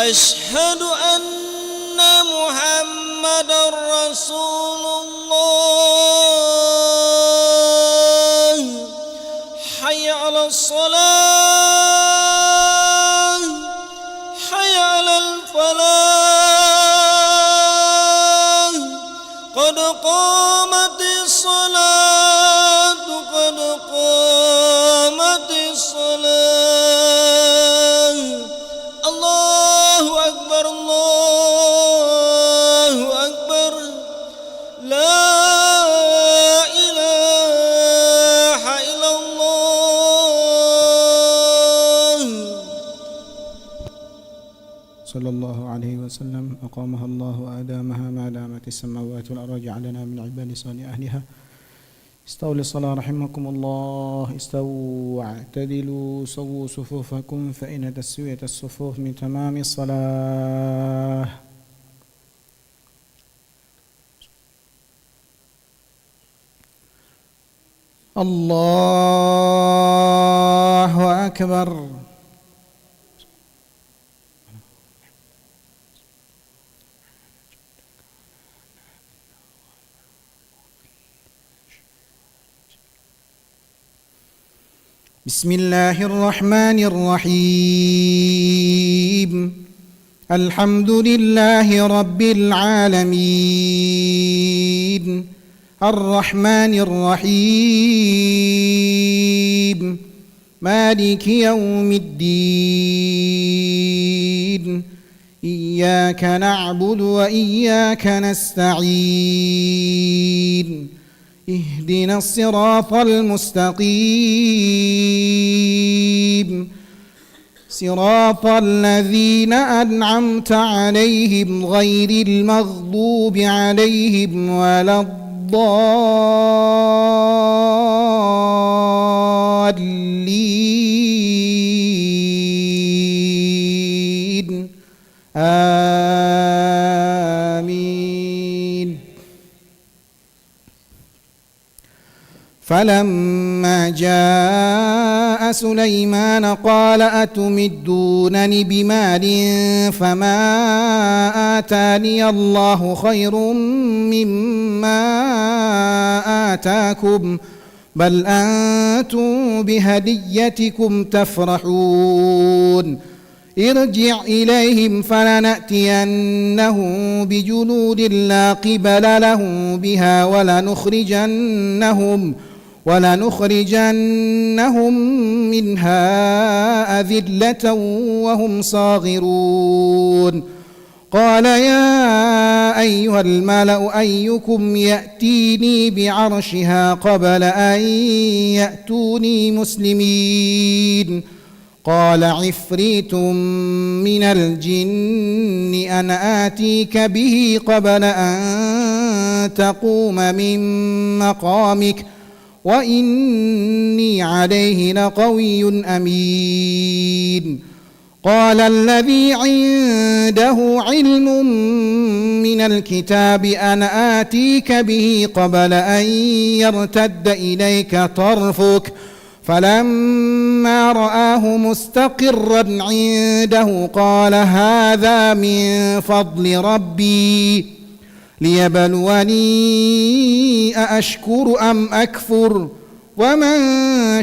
أشهد أن محمدًا رسول الله. حي على الصلاة، حي على الفلاح، قد قامت الصلاة، قد قامت الصلاة. الله أكبر، الله أكبر، لا إله إلا الله. صلى الله عليه وسلم. أقامها الله وأدامها ما دامت السماوات والأرض، جعلنا من عباد صالح أهلها. استووا للصلاة رحمكم الله. استووا واعتدلوا، سووا صفوفكم، فإن تسوية الصفوف من تمام الصلاة. الله أكبر. بسم الله الرحمن الرحيم. الحمد لله رب العالمين، الرحمن الرحيم، مالك يوم الدين. إياك نعبد وإياك نستعين. اهدنا الصراط المستقيم، صراط الذين أنعمت عليهم غير المغضوب عليهم ولا الضالين. آمين. فلما جاء سليمان قال أتمدونني بمال فما آتاني الله خير مما آتاكم، بل أنتم بهديتكم تفرحون. ارجع إليهم فلنأتينهم بجنود لا قبل لهم بها ولنخرجنهم منها أذلة وهم صاغرون. قال يا أيها الملأ أيكم يأتيني بعرشها قبل أن يأتوني مسلمين؟ قال عفريت من الجن أنا آتيك به قبل أن تقوم من مقامك وإني عليه لقوي أمين. قال الذي عنده علم من الكتاب أنا آتيك به قبل أن يرتد إليك طرفك، فلما رآه مستقرا عنده قال هذا من فضل ربي ليبلوني أأشكر أم أكفر، ومن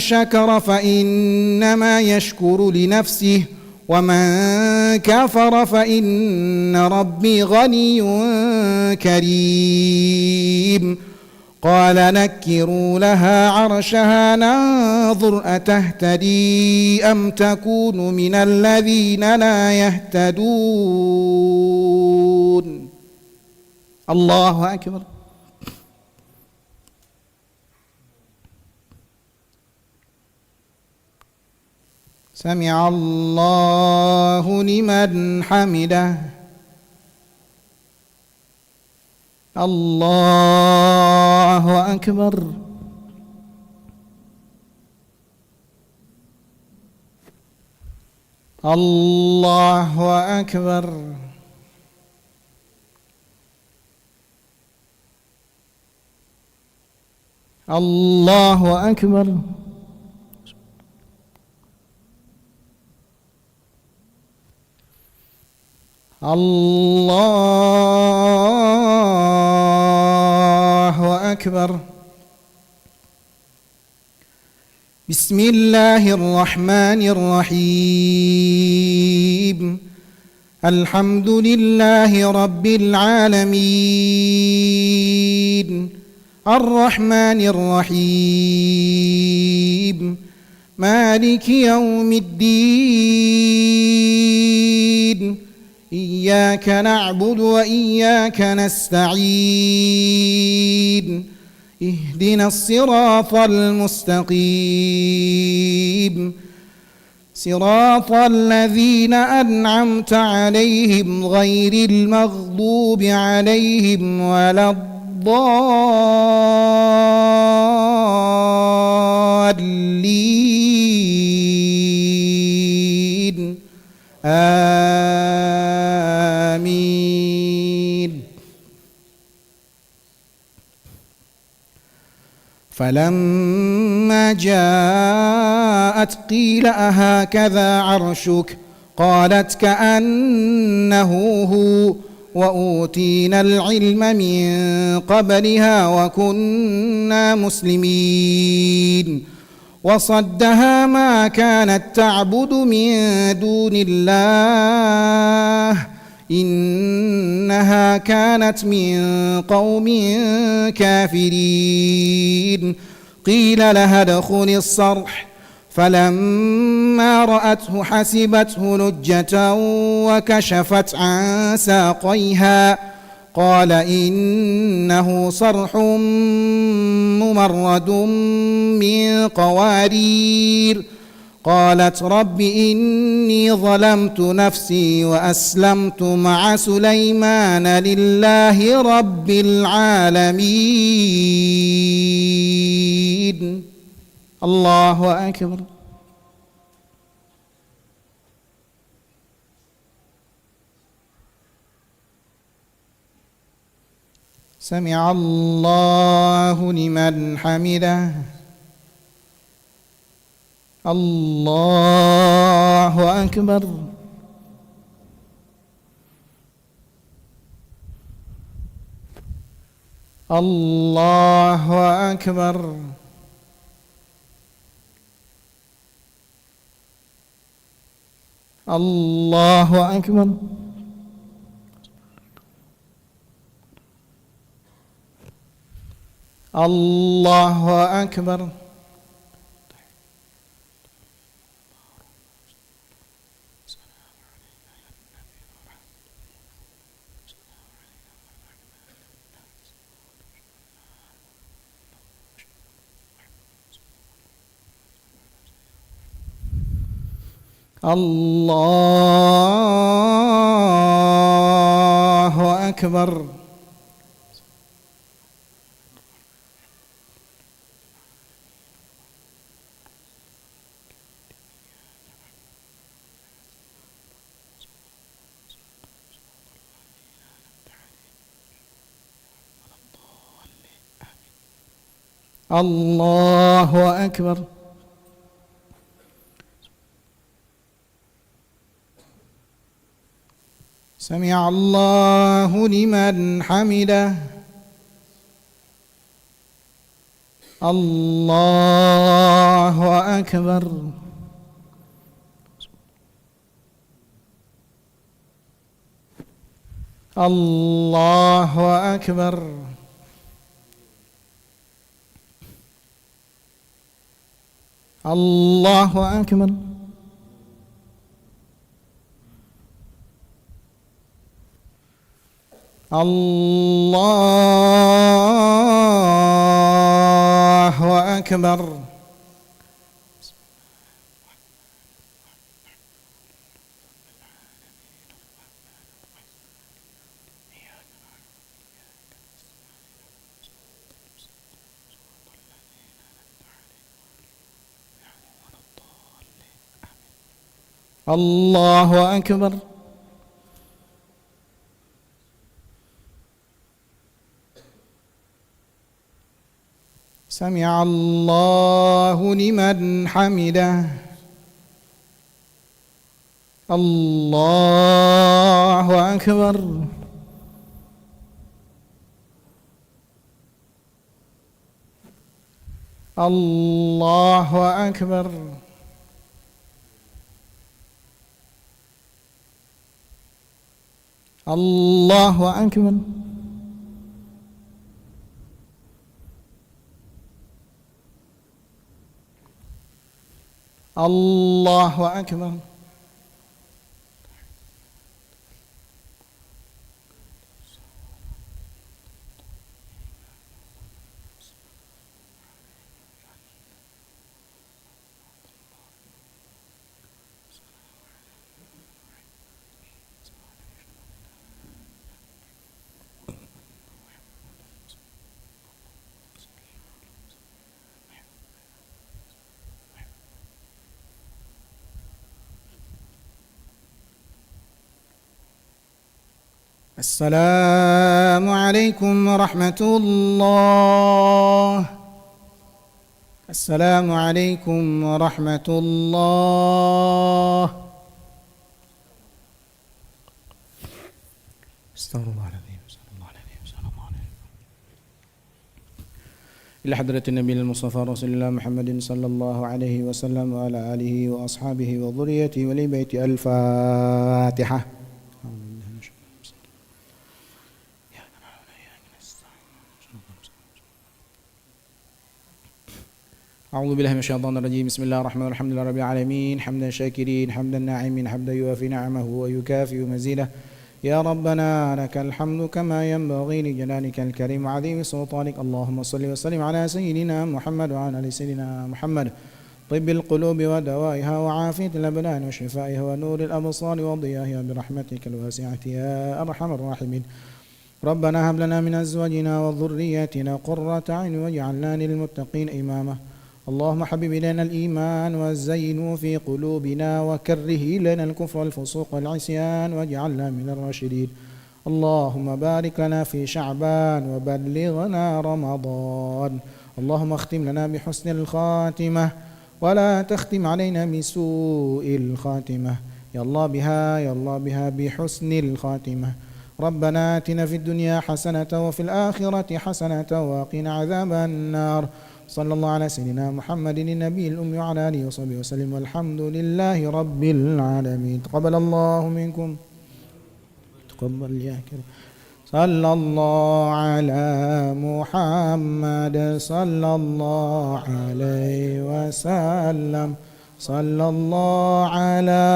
شكر فإنما يشكر لنفسه ومن كفر فإن ربي غني كريم. قال نكروا لها عرشها ننظر أتهتدي أم تكون من الذين لا يهتدون. الله أكبر. سمع الله لمن حمده. الله أكبر. الله أكبر. الله أكبر. الله أكبر. بسم الله الرحمن الرحيم. الحمد لله رب العالمين، الرحمن الرحيم، مالك يوم الدين. إياك نعبد وإياك نستعين. اهدنا الصراط المستقيم، صراط الذين أنعمت عليهم غير المغضوب عليهم ولا الضالين. آمين. فلما جاءت قيل أهكذا عرشك؟ قالت كأنه هو، وأوتينا العلم من قبلها وكنا مسلمين. وصدها ما كانت تعبد من دون الله، إنها كانت من قوم كافرين. قيل لها ادخل الصرح، فلما رأته حسبته لجة وكشفت عن ساقيها، قال إنه صرح ممرد من قوارير. قالت رب إني ظلمت نفسي وأسلمت مع سليمان لله رب العالمين. الله أكبر. سمع الله لمن حمده. الله أكبر. الله أكبر. الله أكبر. الله أكبر. الله أكبر. الله أكبر. سمع الله لمن حمده. الله أكبر. الله أكبر. الله أكبر. الله أكبر. الله أكبر. سمع الله لمن حمده. الله أكبر. الله أكبر. الله أكبر. الله أكبر. السلام عليكم ورحمة الله. السلام عليكم ورحمة الله. استغفر الله العظيم. استغفر الله العظيم. استغفر الله العظيم. إلى حضرة النبي المصطفى رسول الله محمد صلى الله عليه وسلم وعلى آله وأصحابه وذريته ولبيت الفاتحة. أعوذ بالله من الشيطان الرجيم. بسم الله الرحمن الرحيم. الحمد لله رب العالمين حمدا شاكرين حمدا ناعمين حمدا يوافي نعمه ويكافئ مزيده. يا ربنا لك الحمد كما ينبغي لجلالك الكريم وعظيم سلطانك. اللهم صل وسلم على سيدنا محمد وعلى آل سيدنا محمد طب القلوب ودوائها وعافية الأبدان وشفائها ونور الأبصار وضيائها برحمتك الواسعة يا أرحم الراحمين. ربنا هب لنا من أزواجنا وذرياتنا قرة أعين واجعلنا للمتقين إماما. اللهم حبب إلينا الإيمان وزينه في قلوبنا وكره إلينا الكفر والفسوق والعصيان واجعلنا من الراشدين. اللهم بارك لنا في شعبان وبلغنا رمضان. اللهم اختم لنا بحسن الخاتمة ولا تختم علينا بسوء الخاتمة. يا الله بها يا الله بها بحسن الخاتمة. ربنا آتنا في الدنيا حسنة وفي الآخرة حسنة وقنا عذاب النار. صلى الله على سيدنا محمد النبي الأمي وعلى آله وصحبه وسلم والحمد لله رب العالمين. تقبل الله منكم. تقبل يا كريم. صلى الله على محمد صلى الله عليه وسلم. صلى الله على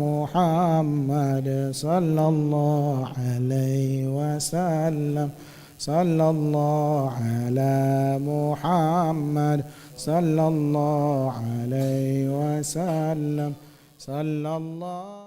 محمد صلى الله عليه وسلم. صلى الله على محمد صلى الله عليه وسلم. صلى الله